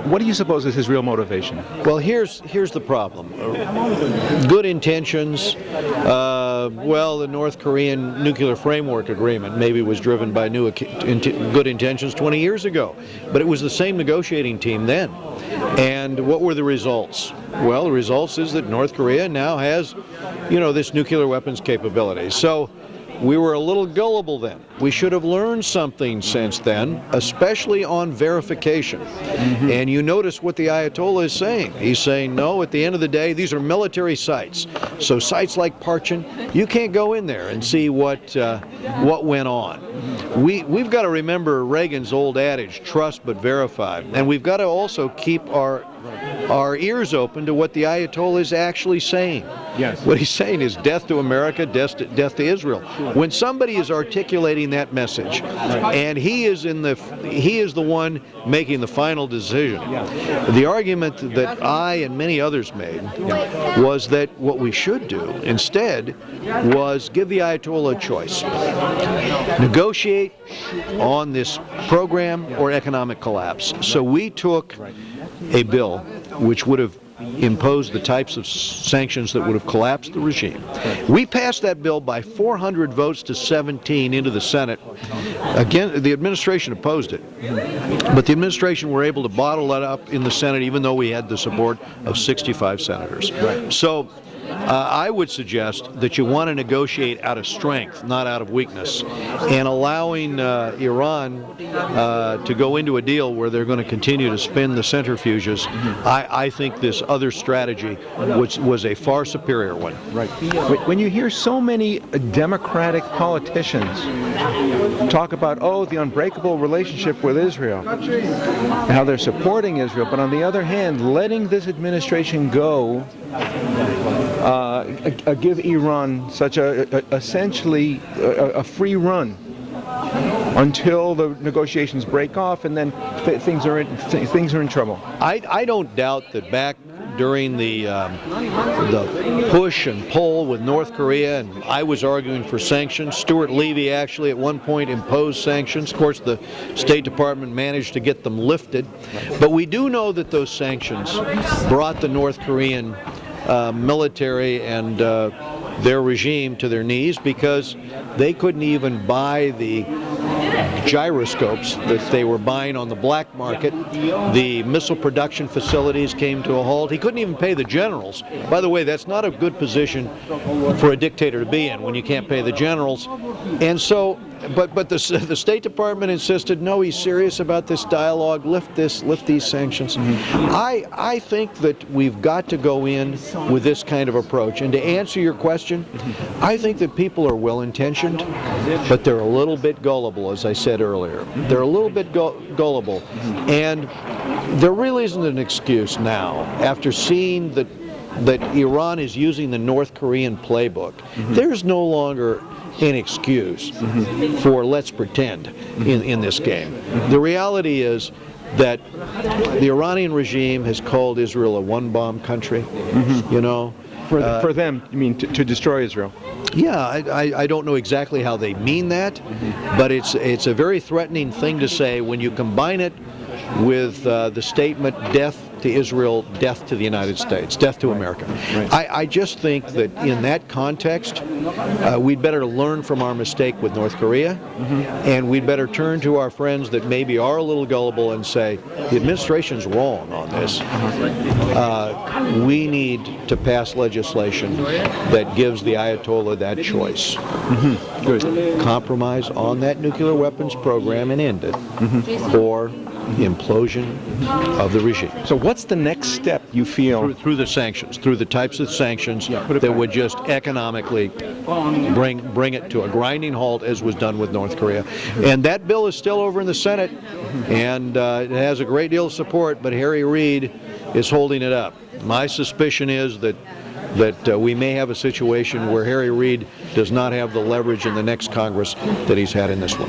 What do you suppose is his real motivation? Well, here's the problem. Good intentions. Well, the North Korean nuclear framework agreement maybe was driven by good intentions 20 years ago, but it was the same negotiating team then. And what were the results? Well, the results is that North Korea now has, this nuclear weapons capability. So we were a little gullible then. We should have learned something since then, especially on verification. And you notice what the Ayatollah is saying. He's saying, no, at the end of the day, these are military sites. So sites like Parchin, you can't go in there and see what went on. We've got to remember Reagan's old adage, trust but verify. And we've got to also keep our ears open to what the Ayatollah is actually saying. Yes. What he's saying is death to America, death to Israel. When somebody is articulating that message, and he is the one making the final decision. The argument that I and many others made was that what we should do instead was give the Ayatollah a choice. Negotiate on this program or economic collapse. So we took a bill which would have imposed the types of sanctions that would have collapsed the regime. We passed that bill by 400 votes to 17 into the Senate. Again, the administration opposed it, but the administration were able to bottle that up in the Senate even though we had the support of 65 senators. So I would suggest that you want to negotiate out of strength, not out of weakness, and allowing Iran to go into a deal where they're going to continue to spin the centrifuges. I think this other strategy was a far superior one. Right. When you hear so many Democratic politicians talk about, the unbreakable relationship with Israel, and how they're supporting Israel, but on the other hand, letting this administration go, give Iran such essentially a free run until the negotiations break off, and then things are in trouble. I don't doubt that back during the push and pull with North Korea, and I was arguing for sanctions. Stuart Levy actually at one point imposed sanctions. Of course, the State Department managed to get them lifted. But we do know that those sanctions brought the North Korean military and their regime to their knees because they couldn't even buy the gyroscopes that they were buying on the black market. The missile production facilities came to a halt. He couldn't even pay the generals. By the way, that's not a good position for a dictator to be in when you can't pay the generals. And so, but the State Department insisted, no, he's serious about this dialogue, lift these sanctions. I think that we've got to go in with this kind of approach. And to answer your question, I think that people are well-intentioned, but they're a little bit gullible, as I said earlier. They're a little bit gullible. And there really isn't an excuse now, after seeing that Iran is using the North Korean playbook. There's no longer an excuse for let's pretend in this game. The reality is that the Iranian regime has called Israel a one-bomb country, For them, you mean to destroy Israel? Yeah, I don't know exactly how they mean that, but it's a very threatening thing to say when you combine it with the statement, death to Israel, death to the United States, death to America. I just think that in that context, we'd better learn from our mistake with North Korea, and we'd better turn to our friends that maybe are a little gullible and say, the administration's wrong on this. We need to pass legislation that gives the Ayatollah that choice. Good. Compromise on that nuclear weapons program and end it, or implosion of the regime. So what's the next step you feel? Through the sanctions, through the types of sanctions that would just economically bring it to a grinding halt, as was done with North Korea. And that bill is still over in the Senate, and it has a great deal of support, but Harry Reid is holding it up. My suspicion is that we may have a situation where Harry Reid does not have the leverage in the next Congress that he's had in this one.